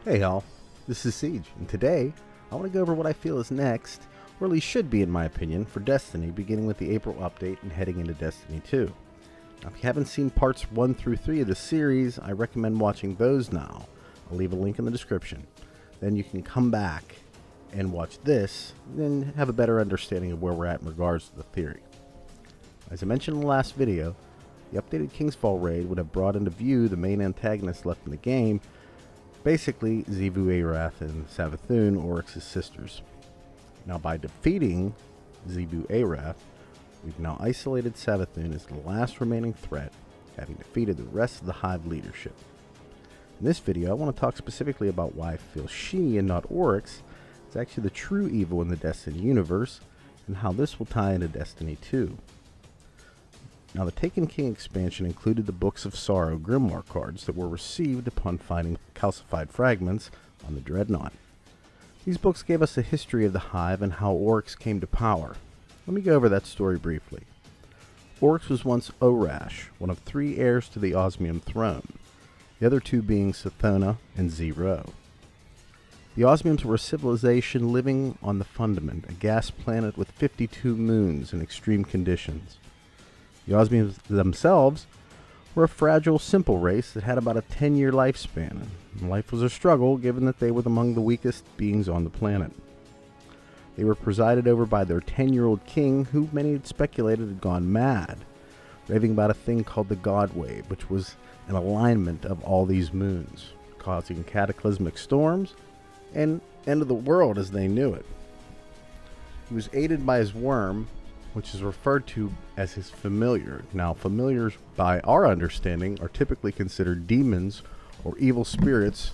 Hey y'all, this is Siege, and today I want to go over what I feel is next, or at least should be in my opinion, for Destiny, beginning with the April update and heading into Destiny 2. Now, if you haven't seen parts 1 through 3 of the series, I recommend watching those now. I'll leave a link in the description. Then you can come back and watch this, and then have a better understanding of where we're at in regards to the theory. As I mentioned in the last video, the updated Kingsfall raid would have brought into view the main antagonists left in the game, basically Xivu Arath and Savathun, Oryx's sisters. Now, by defeating Xivu Arath, we've now isolated Savathun as the last remaining threat, having defeated the rest of the Hive leadership. In this video, I want to talk specifically about why I feel she, and not Oryx, is actually the true evil in the Destiny universe, and how this will tie into Destiny 2. Now, the Taken King expansion included the Books of Sorrow grimoire cards that were received upon finding calcified fragments on the Dreadnought. These books gave us a history of the Hive and how Oryx came to power. Let me go over that story briefly. Oryx was once Orash, one of 3 heirs to the Osmium throne, the other 2 being Savathun and Zero. The Osmiums were a civilization living on the Fundament, a gas planet with 52 moons in extreme conditions. The Osmiums themselves were a fragile, simple race that had about a 10-year lifespan, and life was a struggle given that they were among the weakest beings on the planet. They were presided over by their 10-year-old king, who many had speculated had gone mad, raving about a thing called the God Wave, which was an alignment of all these moons, causing cataclysmic storms and end of the world as they knew it. He was aided by his worm, which is referred to as his familiar. Now, familiars, by our understanding, are typically considered demons or evil spirits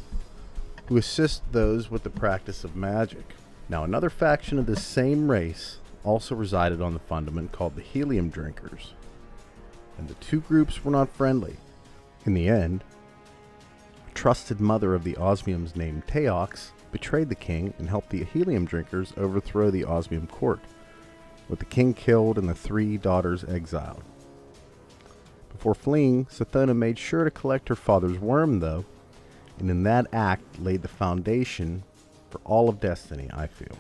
who assist those with the practice of magic. Now, another faction of this same race also resided on the Fundament called the Helium Drinkers, and the 2 groups were not friendly. In the end, a trusted mother of the Osmiums named Teox betrayed the king and helped the Helium Drinkers overthrow the Osmium court, with the king killed and the 3 daughters exiled. Before fleeing, Savathun made sure to collect her father's worm, though, and in that act laid the foundation for all of Destiny, I feel.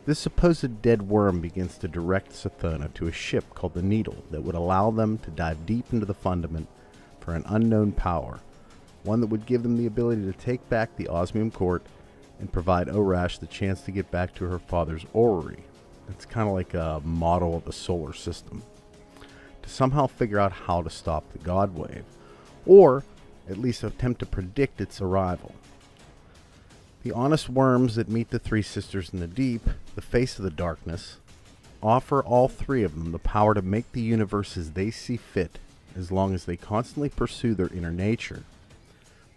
This supposed dead worm begins to direct Savathun to a ship called the Needle that would allow them to dive deep into the Fundament for an unknown power, one that would give them the ability to take back the Osmium court and provide Orash the chance to get back to her father's orrery. It's kind of like a model of the solar system. To somehow figure out how to stop the God Wave, or at least attempt to predict its arrival. The honest worms that meet the 3 sisters in the deep, the face of the darkness, offer all 3 of them the power to make the universe as they see fit, as long as they constantly pursue their inner nature.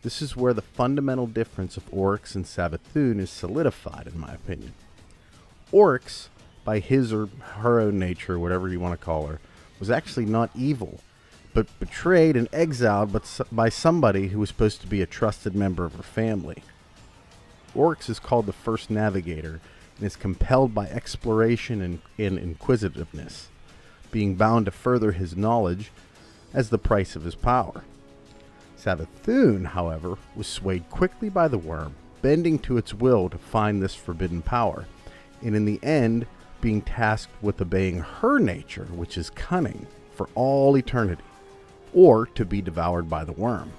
This is where the fundamental difference of Oryx and Savathun is solidified, in my opinion. Oryx, by his or her own nature, whatever you want to call her, was actually not evil, but betrayed and exiled by somebody who was supposed to be a trusted member of her family. Oryx is called the First Navigator and is compelled by exploration and inquisitiveness, being bound to further his knowledge as the price of his power. Savathun, however, was swayed quickly by the worm, bending to its will to find this forbidden power, and in the end being tasked with obeying her nature, which is cunning, for all eternity, or to be devoured by the worm.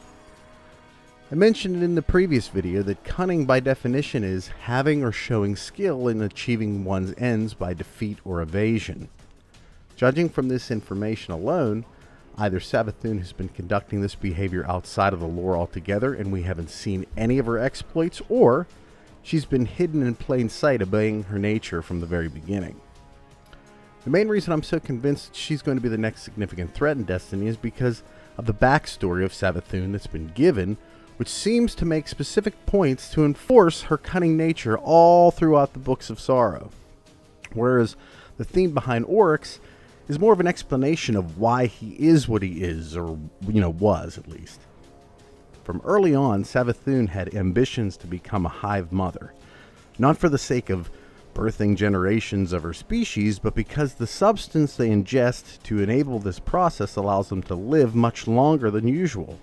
I mentioned in the previous video that cunning by definition is having or showing skill in achieving one's ends by defeat or evasion. Judging from this information alone, either Savathun has been conducting this behavior outside of the lore altogether and we haven't seen any of her exploits, or she's been hidden in plain sight obeying her nature from the very beginning. The main reason I'm so convinced she's going to be the next significant threat in Destiny is because of the backstory of Savathun that's been given, which seems to make specific points to enforce her cunning nature all throughout the Books of Sorrow. Whereas the theme behind Oryx is more of an explanation of why he is what he is, or, was at least. From early on, Savathun had ambitions to become a hive mother, not for the sake of birthing generations of her species, but because the substance they ingest to enable this process allows them to live much longer than usual.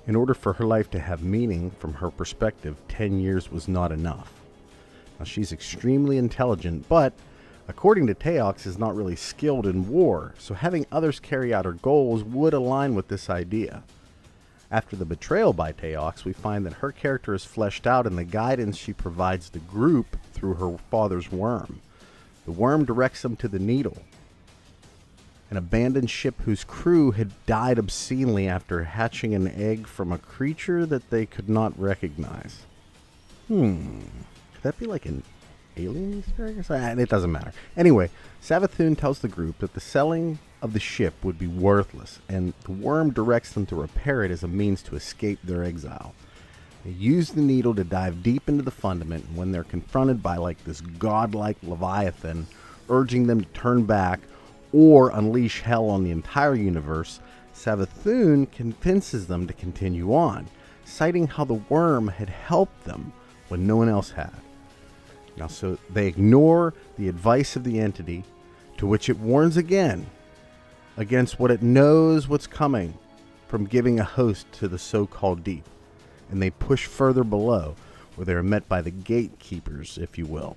In order for her life to have meaning, from her perspective, 10 years was not enough. Now, she's extremely intelligent, but according to Teox, is not really skilled in war, so having others carry out her goals would align with this idea. After the betrayal by Teox, we find that her character is fleshed out in the guidance she provides the group through her father's worm. The worm directs them to the Needle, an abandoned ship whose crew had died obscenely after hatching an egg from a creature that they could not recognize. Could that be like an alien Easter egg? It doesn't matter. Anyway, Savathun tells the group that the selling of the ship would be worthless, and the worm directs them to repair it as a means to escape their exile. They use the Needle to dive deep into the fundament, and when they're confronted by like this godlike Leviathan urging them to turn back or unleash hell on the entire universe, Savathun convinces them to continue on, citing how the worm had helped them when no one else had. Now, so they ignore the advice of the entity, to which it warns again against what it knows what's coming from giving a host to the so-called deep, and they push further below, where they are met by the gatekeepers, if you will.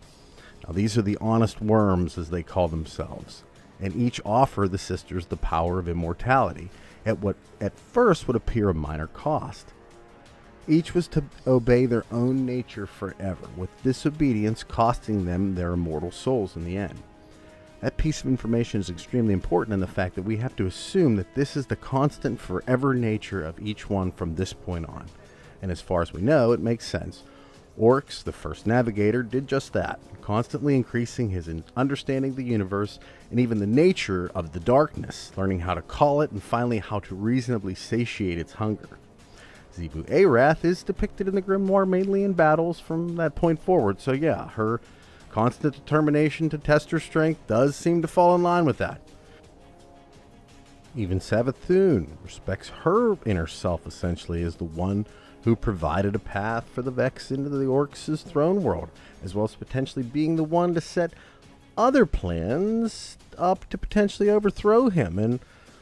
Now, these are the honest worms, as they call themselves, and each offer the sisters the power of immortality at what at first would appear a minor cost. Each was to obey their own nature forever, with disobedience costing them their immortal souls in the end. That piece of information is extremely important in the fact that we have to assume that this is the constant forever nature of each one from this point on. And as far as we know, it makes sense. Oryx, the first navigator, did just that, constantly increasing his understanding of the universe and even the nature of the darkness, learning how to call it and finally how to reasonably satiate its hunger. Zebu Arath is depicted in the grimoire mainly in battles from that point forward, so yeah, her constant determination to test her strength does seem to fall in line with that. Even Savathun respects her inner self essentially as the one who provided a path for the Vex into the Orcs' throne world, as well as potentially being the one to set other plans up to potentially overthrow him and,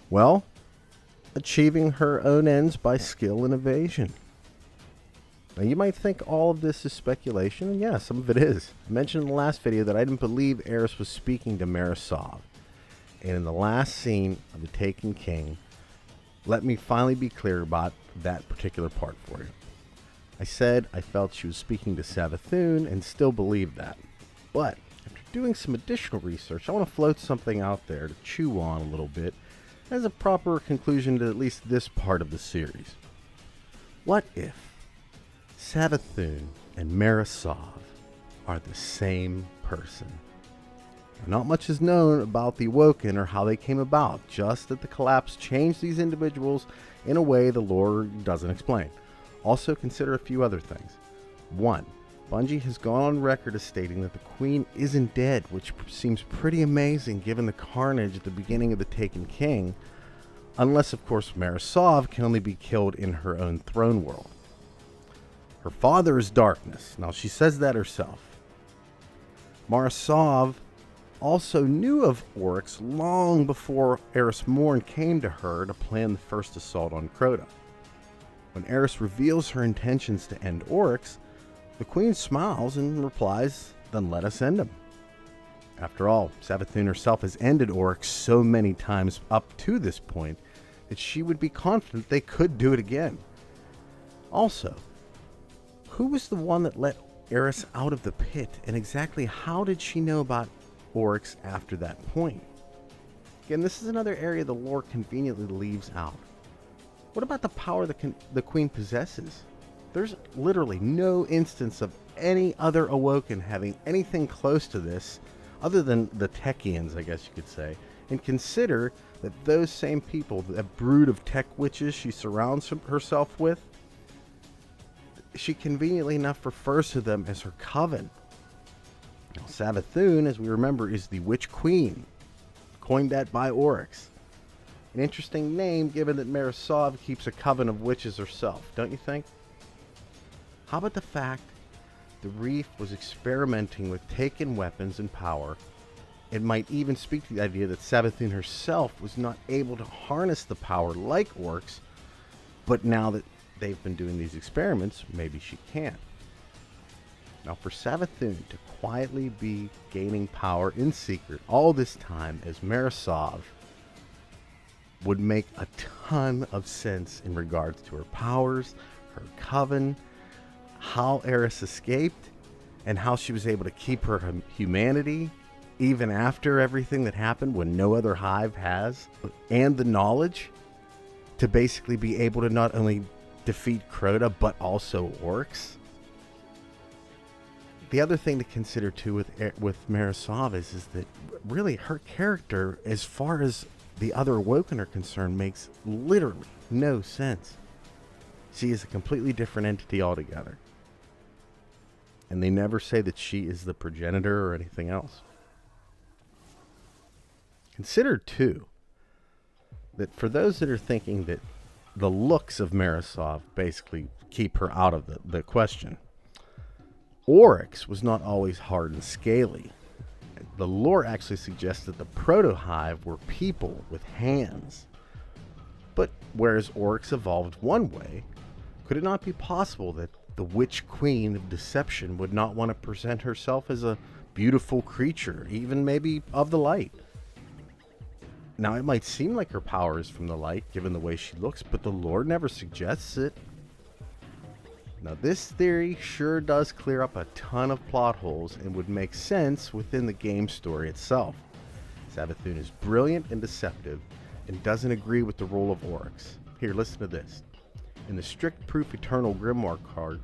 well, achieving her own ends by skill and evasion. Now, you might think all of this is speculation, and yeah, some of it is. I mentioned in the last video that I didn't believe Eris was speaking to Marisov, and in the last scene of The Taken King, let me finally be clear about that particular part for you. I said I felt she was speaking to Savathun and still believe that, but after doing some additional research, I want to float something out there to chew on a little bit as a proper conclusion to at least this part of the series. What if Savathun and Marisov are the same person? Not much is known about the Awoken or how they came about, just that the collapse changed these individuals in a way the lore doesn't explain. Also consider a few other things. 1. Bungie has gone on record as stating that the Queen isn't dead, which seems pretty amazing given the carnage at the beginning of The Taken King, unless of course Marisov can only be killed in her own throne world. Her father is darkness. Now, she says that herself. Marisov also knew of Oryx long before Eris Morn came to her to plan the first assault on Crota. When Eris reveals her intentions to end Oryx, the Queen smiles and replies, "Then let us end him." After all, Savathun herself has ended Oryx so many times up to this point that she would be confident they could do it again. Also, who was the one that let Eris out of the pit, and exactly how did she know about Oryx after that point? Again, this is another area the lore conveniently leaves out. What about the power the Queen possesses? There's literally no instance of any other Awoken having anything close to this, other than the Techians, I guess you could say. And consider that those same people, that brood of tech witches she surrounds herself with, she conveniently enough refers to them as her coven. Now, Savathun, as we remember, is the Witch Queen, coined that by Oryx. An interesting name given that Marisov keeps a coven of witches herself, don't you think? How about the fact the Reef was experimenting with taken weapons and power? It might even speak to the idea that Savathun herself was not able to harness the power like Oryx, but now that they've been doing these experiments, maybe she can. Now, for Savathun to quietly be gaining power in secret all this time as Marisov would make a ton of sense in regards to her powers, her coven, how Eris escaped, and how she was able to keep her humanity even after everything that happened when no other hive has, and the knowledge to basically be able to not only defeat Crota but also orcs. The other thing to consider too with Marisov is that really her character, as far as the other Awoken are concerned, makes literally no sense. She is a completely different entity altogether. And they never say that she is the progenitor or anything else. Consider, too, that for those that are thinking that the looks of Marisov basically keep her out of the question, Oryx was not always hard and scaly. The lore actually suggests that the proto-hive were people with hands. But whereas Oryx evolved one way, could it not be possible that the witch queen of deception would not want to present herself as a beautiful creature, even maybe of the light? Now, it might seem like her power is from the light, given the way she looks, but the lore never suggests it. Now, this theory sure does clear up a ton of plot holes and would make sense within the game story itself. Savathun is brilliant and deceptive and doesn't agree with the role of Oryx. Here, listen to this. In the Strict Proof Eternal Grimoire card,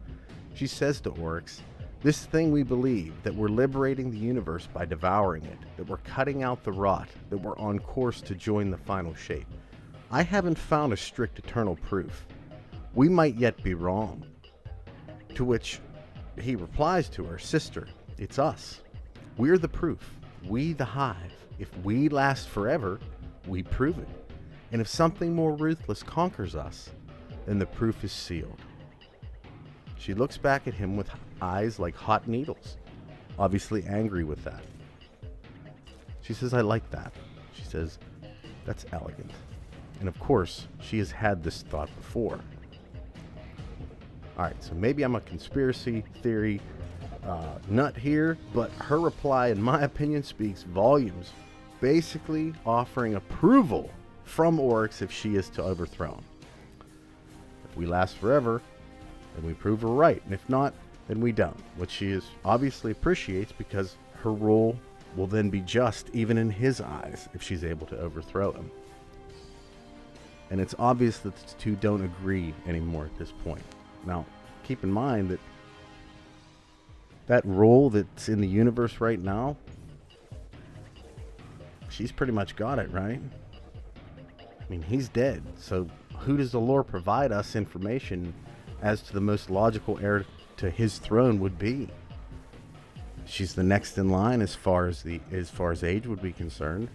she says to Oryx, "This thing we believe, that we're liberating the universe by devouring it, that we're cutting out the rot, that we're on course to join the final shape. I haven't found a strict eternal proof. We might yet be wrong." To which he replies to her, "Sister, it's us. We're the proof. We the hive. If we last forever, we prove it. And if something more ruthless conquers us, then the proof is sealed." She looks back at him with eyes like hot needles, obviously angry with that. She says, "I like that." She says, "That's elegant." And of course, she has had this thought before. Alright, so maybe I'm a conspiracy theory nut here, but her reply, in my opinion, speaks volumes, basically offering approval from Oryx if she is to overthrow him. If we last forever, then we prove her right, and if not, then we don't, which she is obviously appreciates because her rule will then be just even in his eyes if she's able to overthrow him. And it's obvious that the two don't agree anymore at this point. Now, keep in mind that that role that's in the universe right now, she's pretty much got it, right? I mean, he's dead, so who does the lore provide us information as to the most logical heir to his throne would be? She's the next in line as far as age would be concerned,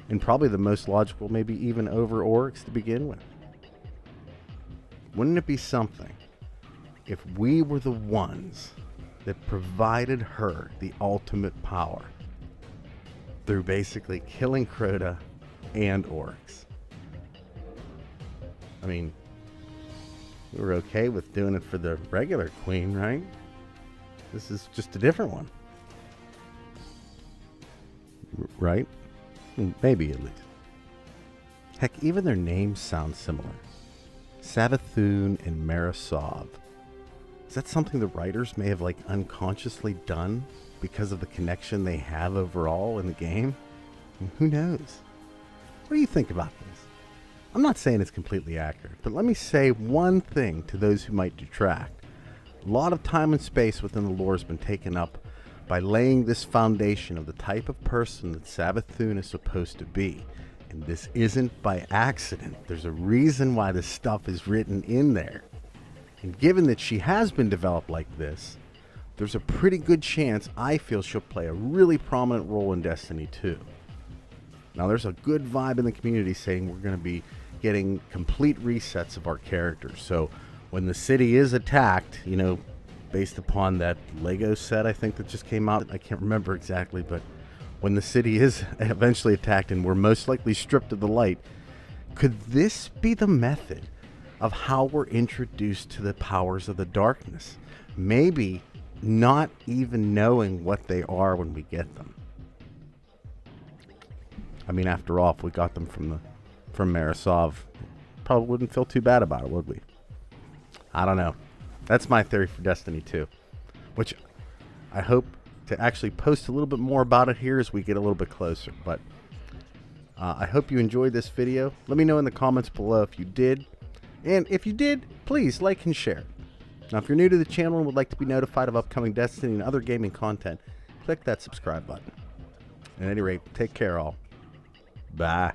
and probably the most logical, maybe even over Oryx to begin with. Wouldn't it be something if we were the ones that provided her the ultimate power through basically killing Crota and Oryx? I mean, we were okay with doing it for the regular queen, right? This is just a different one. Right? Maybe at least. Heck, even their names sound similar. Savathun and Marisov. Is that something the writers may have unconsciously done because of the connection they have overall in the game? Who knows? What do you think about this? I'm not saying it's completely accurate, but let me say one thing to those who might detract. A lot of time and space within the lore has been taken up by laying this foundation of the type of person that Savathun is supposed to be. And this isn't by accident. There's a reason why this stuff is written in there. And given that she has been developed like this, there's a pretty good chance I feel she'll play a really prominent role in Destiny 2. Now, there's a good vibe in the community saying we're going to be getting complete resets of our characters. So when the city is attacked, based upon that Lego set I think that just came out, I can't remember exactly, but when the city is eventually attacked and we're most likely stripped of the light, could this be the method of how we're introduced to the powers of the darkness. Maybe not even knowing what they are when we get them. I mean, after all, if we got them from Marisov, probably wouldn't feel too bad about it, would we? I don't know. That's my theory for Destiny 2, which I hope to actually post a little bit more about it here as we get a little bit closer. But I hope you enjoyed this video. Let me know in the comments below if you did. And if you did, please like and share. Now, if you're new to the channel and would like to be notified of upcoming Destiny and other gaming content, click that subscribe button. At any rate, take care all. Bye.